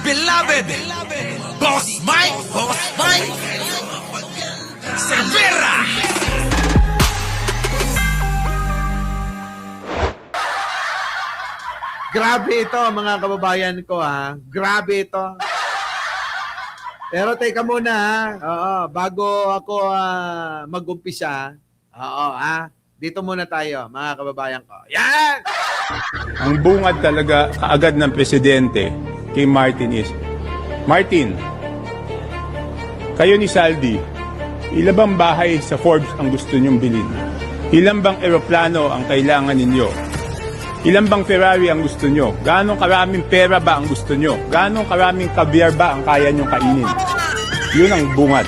beloved Boss Mike Cervera. Grabe ito mga kababayan ko ha. Grabe ito. Pero teka muna ha. Oo, bago ako mag-umpisa. Oo ha. Dito muna tayo mga kababayan ko. Yan! Ang bungad talaga kaagad ng presidente kay Martin is, Martin, kayo ni Saldi, ilan bang bahay sa Forbes ang gusto nyong bilhin? Ilan bang eroplano ang kailangan ninyo? Ilan bang Ferrari ang gusto nyo? Gaano karaming pera ba ang gusto nyo? Gaano karaming caviar ba ang kaya nyong kainin? Yun ang bungad.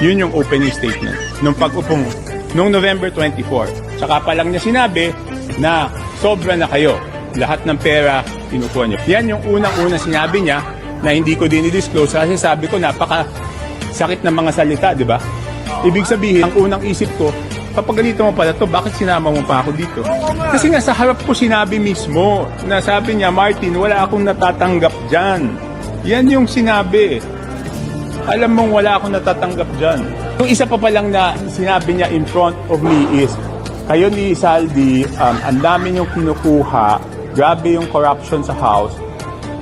Yun yung opening statement nung pag-upo mo, nung November 24. Tsaka pa lang niya sinabi na sobra na kayo. Lahat ng pera, kinukuha niyo. Yan yung unang-unang sinabi niya na hindi ko din i-disclose kasi sabi ko napaka sakit ng mga salita, di ba? Ibig sabihin, ang unang isip ko, kapag ganito mo pala to, bakit sinama mo pa ako dito? Kasi nga sa harap ko sinabi mismo na sabi niya, Martin, wala akong natatanggap dyan. Yan yung sinabi. Alam mong wala akong natatanggap dyan. Yung isa pa lang na sinabi niya in front of me is, kayo ni Saldi, ang dami niyong kinukuha, grabe yung corruption sa House,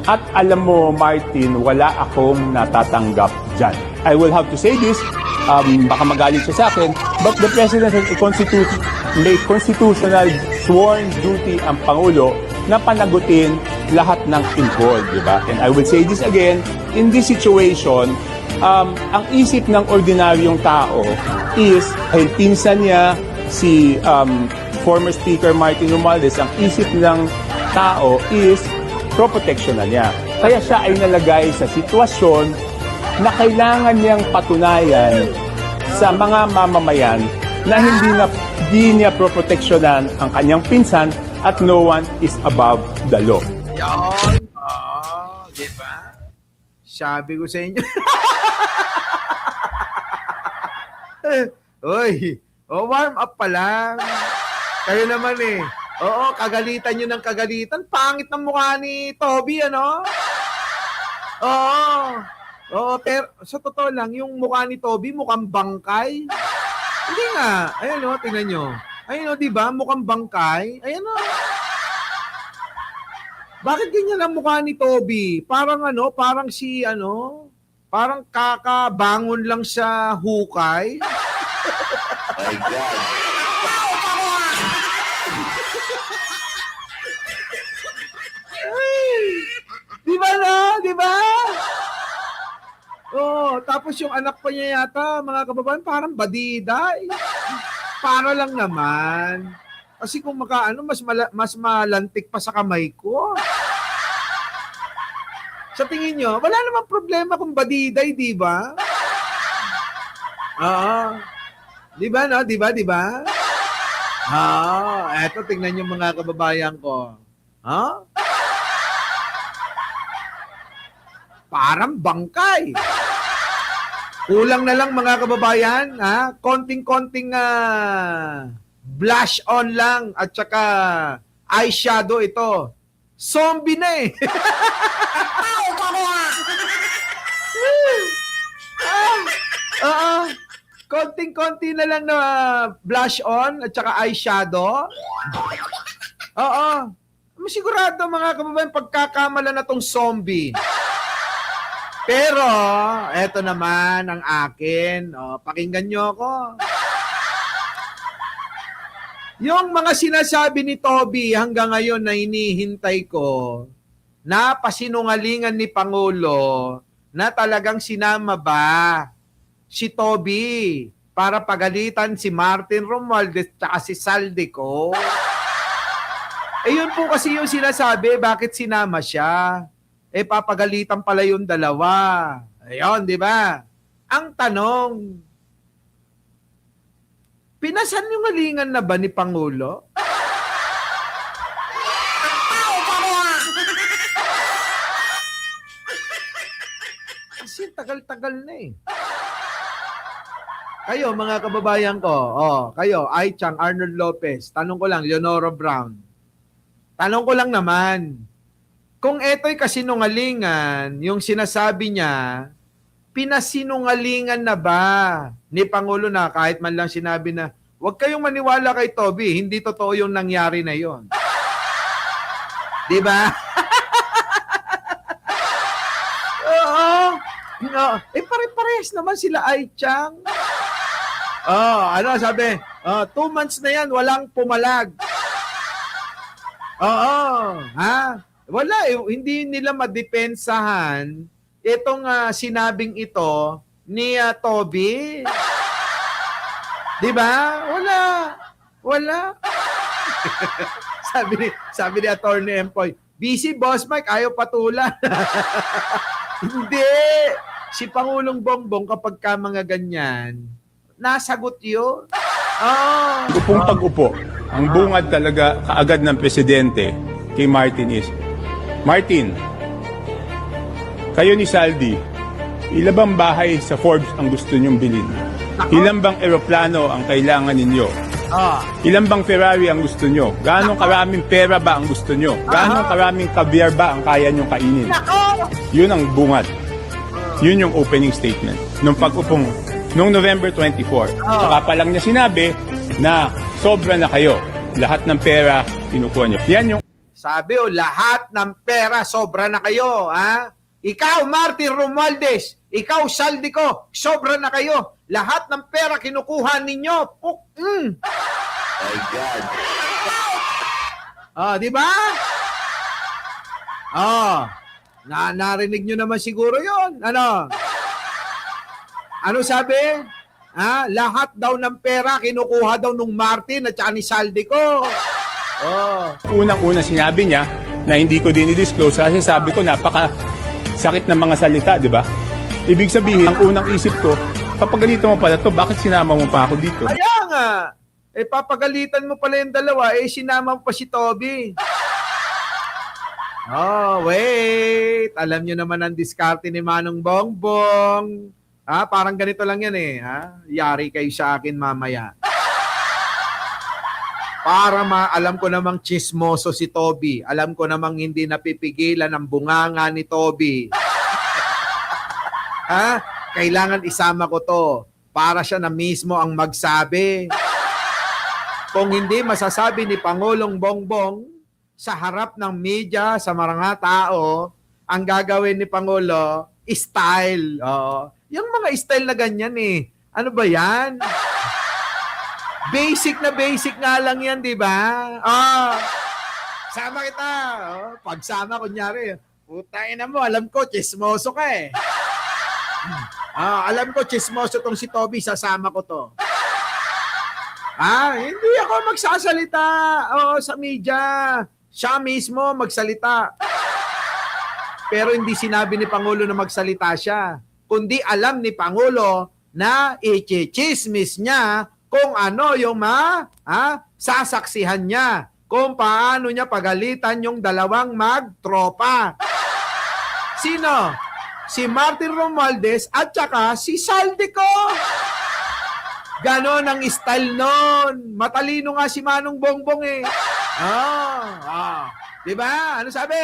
at alam mo, Martin, wala akong natatanggap dyan. I will have to say this, baka magalit siya sa akin, but the President has a may constitutional sworn duty ang Pangulo na panagutin lahat ng involved, di ba? And I will say this again, in this situation, ang isip ng ordinaryong tao is, ay pinsan niya, si former Speaker Martin Romualdez, ang isip ng tao is pro-protection na niya. Kaya siya ay nalagay sa sitwasyon na kailangan niyang patunayan sa mga mamamayan na hindi niya pro-protectionan ang kanyang pinsan at no one is above the law. Yan. Oh, di ba? Sabi ko sa inyo. Oy, warm up pa lang. Kayo naman eh. Oo, kagalitan nyo ng kagalitan. Pangit ng mukha ni Toby, ano? Oo. Oo, pero sa totoo lang, yung mukha ni Toby mukhang bangkay. Hindi nga. Ayan o, tingnan nyo. Ayan o, di ba? Mukhang bangkay. Ayan o. Bakit ganyan ang mukha ni Toby? Parang parang parang kakabangon lang sa hukay. My God. Ay, di ba na? Di ba? Oh, tapos yung anak pa niya yata, mga kababayan, parang badida. Para lang naman. Kasi kung mas malantik pa sa kamay ko. Sa tingin nyo, wala namang problema kung badiday, di ba? Oo. Di ba, no? Di ba, di ba? Eto, tingnan nyo mga kababayan ko. Parang bangkay. Kulang na lang mga kababayan, konting-konting blush on lang at saka eyeshadow ito. Zombie na eh. Konting-konti na lang na blush on at saka eyeshadow. Oo. Masigurado mga kababayan pagkakamala na tong zombie. Pero, eto naman ang akin. Pakinggan nyo ako. Yung mga sinasabi ni Toby hanggang ngayon na hinihintay ko, na pasinungalingan ni Pangulo na talagang sinama ba si Toby para pagalitan si Martin Romualdez at si Saldico. Yun po kasi yung sinasabi, bakit sinama siya? Papagalitan pala yung dalawa. Ayun, di ba? Ang tanong, pinasan yung ngalingan na ba ni Pangulo? Kasi tagal-tagal na eh. Kayo, mga kababayan ko, kayo, Ai Chang, Arnold Lopez, tanong ko lang, Leonora Brown. Tanong ko lang naman, kung eto'y kasinungalingan, yung sinasabi niya, pinasinungalingan na ba ni Pangulo na kahit man lang sinabi na, huwag kayong maniwala kay Toby, hindi totoo yung nangyari na yon. Di ba? Oo. No. Pare-pares naman sila ay Chang. Ano sabi? 2 months na yan, walang pumalag. Oo. Ha? Wala, hindi nila madepensahan itong sinabing ito ni Toby. Di ba? Wala. sabi ni Attorney Empoy, busy Boss Mike, ayaw patulan. Hindi. Si Pangulong Bongbong kapag ka mga ganyan, nasagot yun. Upong pag-upo, ang bungad talaga kaagad ng presidente kay Martin is, Martin, kayo ni Saldi, ilan bang bahay sa Forbes ang gusto nyong bilhin? Ilan bang eroplano ang kailangan ninyo? Ilan bang Ferrari ang gusto nyo? Gaano karaming pera ba ang gusto nyo? Gaano karaming caviar ba ang kaya nyong kainin? Yun ang bungad. Yun yung opening statement. Nung pag-upong, nung November 24. Saka pa lang niya sinabi na sobra na kayo. Lahat ng pera, kinukuha nyo. Yan yung Sabi lahat ng pera, sobra na kayo. Ha? Ikaw, Martin Romualdez, ikaw, Saldico, sobra na kayo. Lahat ng pera kinukuha ninyo. My God. Di ba? Narinig nyo naman siguro yon. Ano sabi? Lahat daw ng pera kinukuha daw nung Martin at saka ni Saldico. unang-una sinabi niya na hindi ko din i-disclose kasi sabi ko napaka-sakit ng mga salita, di ba? Ibig sabihin, ang unang isip ko, papagalitan mo pala to, bakit sinama mo pa ako dito? Kaya nga, papagalitan mo pala yung dalawa, sinama mo pa si Toby. Wait. Alam nyo naman ang diskarte ni Manong Bongbong. Parang ganito lang yan Yari kayo sa akin mamaya. Para alam ko namang chismoso si Toby. Alam ko namang hindi napipigilan ang bunganga ni Toby. Kailangan isama ko to para siya na mismo ang magsabi. Kung hindi masasabi ni Pangulong Bongbong sa harap ng media, sa mga tao, ang gagawin ni Pangulo, style. Yung mga style na ganyan Ano ba yan? Basic nga lang yan, di ba? Sama kita. Pagsama, kunyari, putangina mo, alam ko, chismoso ka alam ko, chismoso tong si Toby, sasama ko to. Hindi ako magsasalita sa media. Siya mismo magsalita. Pero hindi sinabi ni Pangulo na magsalita siya. Kundi alam ni Pangulo na i-chismis niya kung ano yung sasaksihan niya. Kung paano niya pagalitan yung dalawang magtropa. Sino? Si Martin Romualdez at saka si Saldico. Ganon ang style nun. Matalino nga si Manong Bongbong Diba? Ano sabi?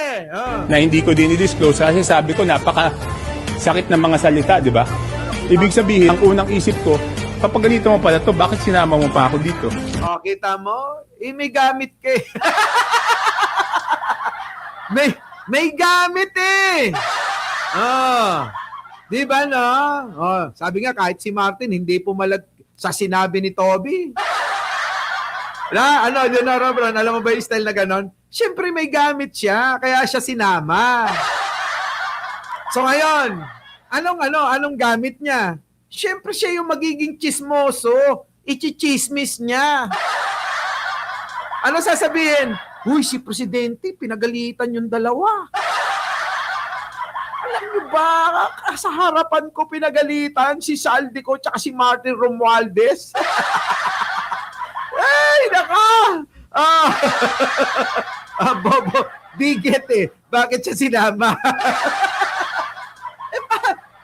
Na hindi ko din i-disclose kasi sabi ko napaka-sakit ng mga salita, di ba? Ibig sabihin, ang unang isip ko, papagalitan mo pala to, bakit sinama mo pa ako dito? Kita mo? May gamit ka may gamit Di ba no? Sabi nga kahit si Martin hindi pumalag sa sinabi ni Toby. Robron, alam mo ba yung style na ganon? Siyempre may gamit siya, kaya siya sinama. So ngayon, anong gamit niya? Siyempre siya yung magiging chismoso, ichichismis niya. Ano sasabihin? Uy, si Presidente, pinagalitan yung dalawa. Alam niyo ba, sa harapan ko pinagalitan si Saldico at si Martin Romualdez. Ay, naka! Bobo, biget Bakit siya sinama?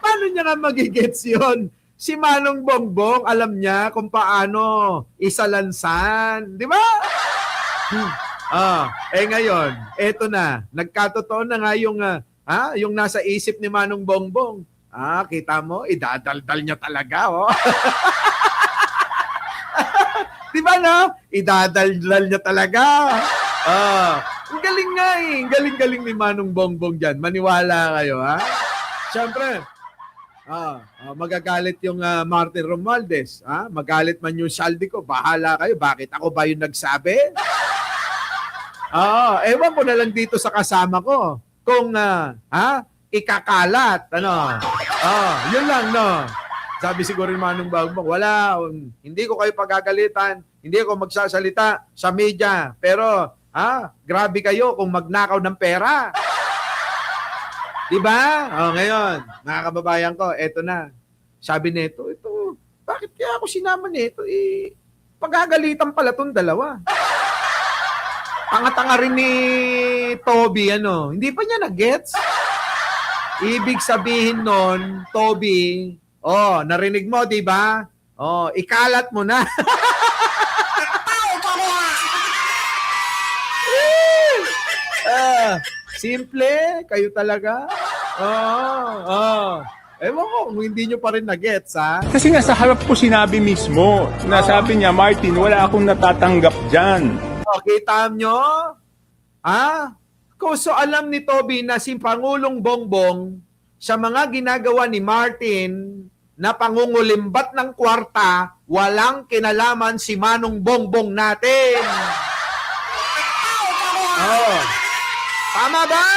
Paano niya nga magigets yun? Si Manong Bongbong, alam niya kung paano isalansan. Di ba? Ngayon, eto na. Nagkatotoo na nga yung nasa isip ni Manong Bongbong. Kita mo, idadaldal niya talaga, oh. Di ba, no? Idadaldal niya talaga. Ang galing nga eh. Ang galing-galing ni Manong Bongbong dyan. Maniwala kayo, ha? Siyempre, magagalit yung Martin Romualdez. Magalit man yung saldi ko. Bahala kayo. Bakit ako ba yung nagsabi? Ewan ko na lang dito sa kasama ko. Kung, ikakalat. Ano? Yun lang, no? Sabi siguro ni Manong Bongbong, wala, hindi ko kayo pagagalitan. Hindi ako magsasalita sa media. Pero, grabe kayo kung magnakaw ng pera. Diba? Ngayon, mga kababayan ko, eto na. Sabi nito, bakit kaya ako sinama nito? Pagagalitan pala tong dalawa. Tanga-tanga rin ni Toby, hindi pa niya na-gets. Ibig sabihin nun, Toby, narinig mo, di ba? Ikalat mo na. Simple, kayo talaga. Ewan ko kung hindi nyo pa rin na-gets, ha? Kasi nga sa harap ko sinabi mismo, na sabi niya, Martin, wala akong natatanggap dyan. Kita nyo? So alam ni Toby na si Pangulong Bongbong sa mga ginagawa ni Martin na pangungulimbat ng kwarta, walang kinalaman si Manong Bongbong natin. Tama ba?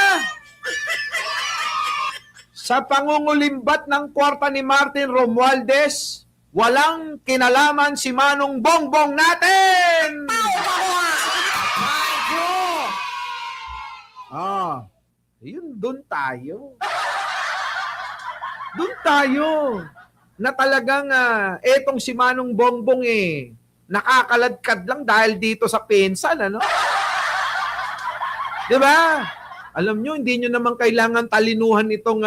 Sa pangungulimbat ng kwarta ni Martin Romualdez, walang kinalaman si Manong Bongbong natin. Yun, doon tayo. Doon tayo. Na talagang etong si Manong Bongbong nakakaladkad lang dahil dito sa pinsan, ano? Diba? Alam nyo, hindi nyo naman kailangan talinuhan itong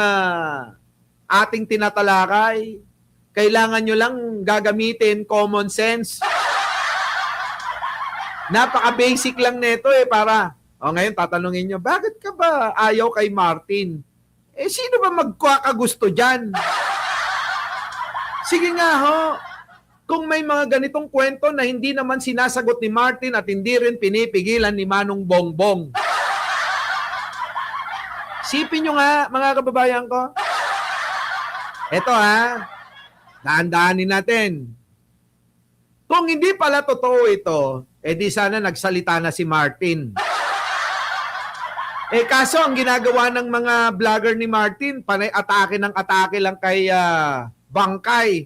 ating tinatalakay. Kailangan nyo lang gagamitin common sense. Napaka-basic lang nito para... ngayon tatanungin nyo, bakit ka ba ayaw kay Martin? Sino ba magkakagusto dyan? Sige nga ho, kung may mga ganitong kwento na hindi naman sinasagot ni Martin at hindi rin pinipigilan ni Manong Bongbong. Sipin nyo nga, mga kababayan ko. Eto dahan-dahanin natin. Kung hindi pala totoo ito, di sana nagsalita na si Martin. Kaso ang ginagawa ng mga vlogger ni Martin, panay atake ng atake lang kay Bangkay.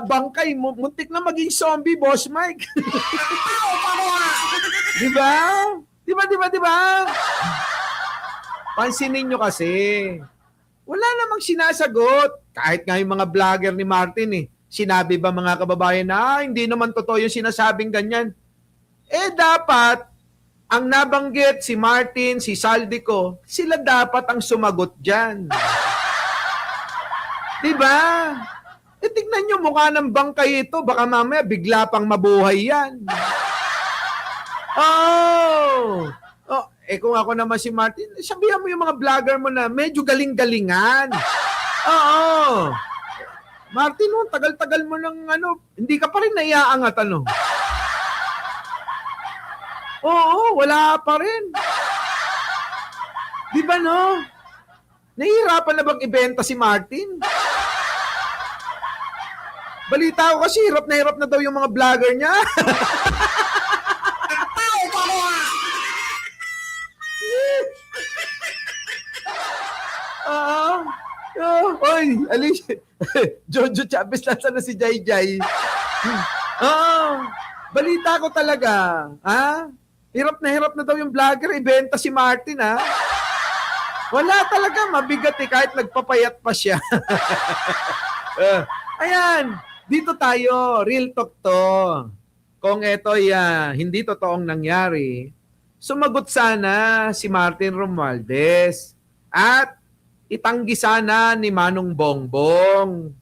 Bangkay, muntik na maging zombie, Boss Mike. Diba? Diba? Pansinin nyo kasi, wala namang sinasagot. Kahit nga yung mga vlogger ni Martin sinabi ba mga kababayan na hindi naman totoo yung sinasabing ganyan? Dapat, ang nabanggit si Martin, si Saldico, sila dapat ang sumagot dyan. Diba? Tignan nyo mukha ng Bangkay ito, baka mamaya bigla pang mabuhay yan. Kung ako naman si Martin, sabihan mo yung mga vlogger mo na medyo galing-galingan. Martin, tagal-tagal mo ng hindi ka pa rin naiaangat, wala pa rin. Di ba, no? Nahihirapan na bang ibenta si Martin? Balita ko kasi, hirap na daw yung mga vlogger niya. Oy, Alicia. Jojo Chavez, nasa na si Jai Jai? Balita ko talaga. Hirap na daw yung vlogger, ibenta si Martin, Wala talaga, mabigat kahit nagpapayat pa siya. Ayan, dito tayo, real talk to. Kung ito'y hindi totoong nangyari, sumagot sana si Martin Romualdez at itanggi sana ni Manong Bongbong.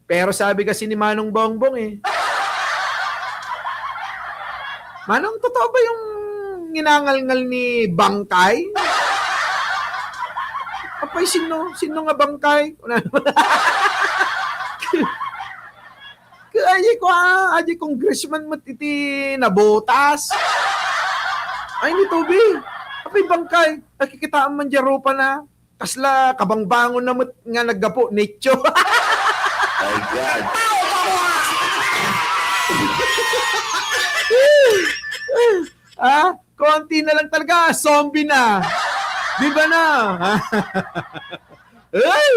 Pero sabi kasi ni Manong Bongbong Manong, totoo ba yung ginangal-ngal ni Bangkay? Apay, sino nga Bangkay? Aji congressman mo iti nabotas. Ay, ni Toby. Apay, Bangkay. Nakikitaan man dyan pa na. Kasla, kabangbangon na nga naggapo. Nicho. My God. Konti na lang talaga. Zombie na. Di ba na? Ay!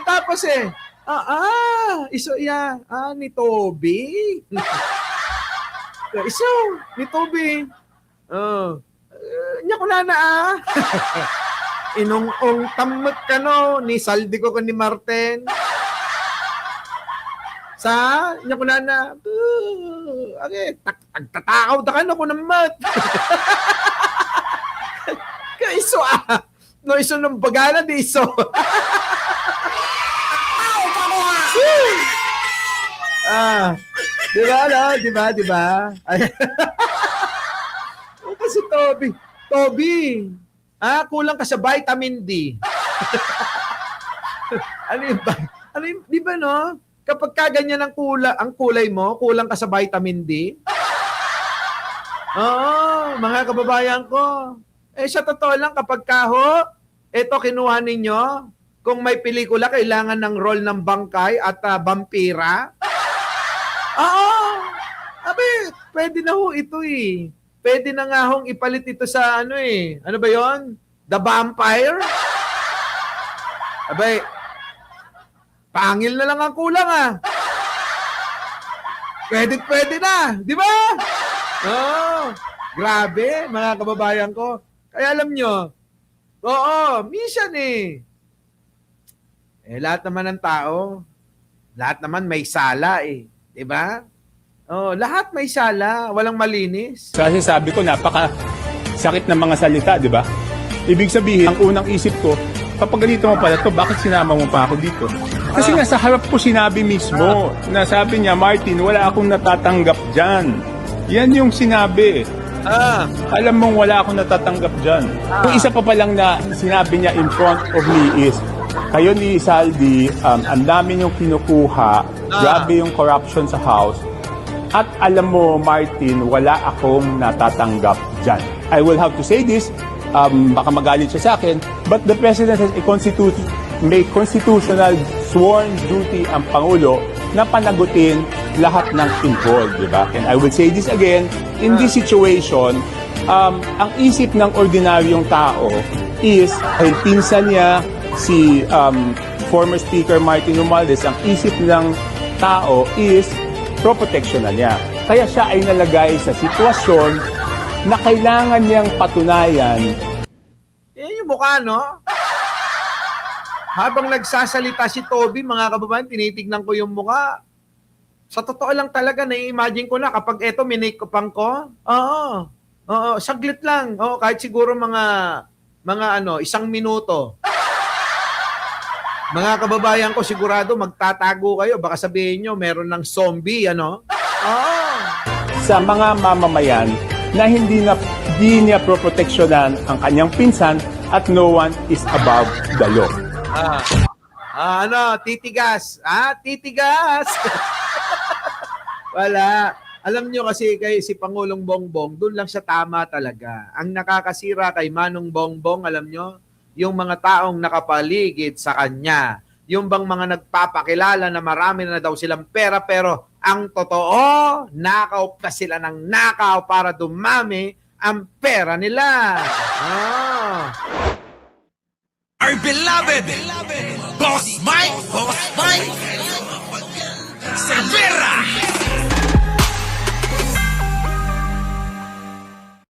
Tapos ni Toby. Iso, ni Toby. Nya ko na Inong tamot ka no, ni Saldi ko ni Martin. Nya ko na tagtatakaw da ka na ko naman. Iso no, iso ng bagala di iso. Di ba? Kasi Toby, kulang ka sa vitamin D. Di ba no? Kapag kaganyan ang kulay mo, kulang ka sa vitamin D. Oo, mga kababayan ko. Sa totoo lang, kapag ito kinuha ninyo, kung may pelikula, kailangan ng role ng bangkay at vampira. Oo. Pwede na ho ito Pwede na nga hong ipalit ito sa Ano ba yon? The Vampire? Pangil na lang ang kulang Pwede na. Di ba? Grabe, mga kababayan ko. Kaya alam nyo, minsan lahat naman ng tao, lahat naman may sala Di ba? Lahat may sala, walang malinis. Kasi sabi ko, napaka sakit ng mga salita, di ba? Ibig sabihin, ang unang isip ko, kapag ganito mo pala to, bakit sinama mo pa ako dito? Kasi nga sa harap ko sinabi mismo, na sabi niya, Martin, wala akong natatanggap dyan. Yan yung sinabi. Alam mong wala akong natatanggap dyan. Kung isa pa palang na sinabi niya in front of me is, kayo ni Saldi, ang dami niyong kinukuha, grabe yung corruption sa House, at alam mo, Martin, wala akong natatanggap dyan. I will have to say this, baka magalit siya sa akin, but the President has may constitutional sworn duty ang Pangulo na panagutin lahat ng involved, di ba? And I will say this again, in this situation, ang isip ng ordinaryong tao is, ay pinsan niya, si former Speaker Martin Romualdez, ang isip ng tao is pro-protection na niya. Kaya siya ay nalagay sa sitwasyon na kailangan niyang patunayan. Yung mukha, no? Habang nagsasalita si Toby, mga kababayan, tinitignan ko yung mukha. Sa totoo lang talaga, na-imagine ko na kapag eto, minake-upan ko. Saglit lang. Kahit siguro mga 1 minuto. Mga kababayan ko, sigurado magtatago kayo. Baka sabihin nyo, meron ng zombie, Sa mga mamamayan na hindi niya proproteksyonan ang kanyang pinsan at no one is above the law. Titigas. Titigas. Wala. Alam nyo kasi si Pangulong Bongbong, doon lang siya tama talaga. Ang nakakasira kay Manong Bongbong, alam nyo, yung mga taong nakapaligid sa kanya. Yung bang mga nagpapakilala na marami na daw silang pera, pero ang totoo, nakaw pa sila ng nakaw para dumami ang pera nila. Our beloved Boss Mike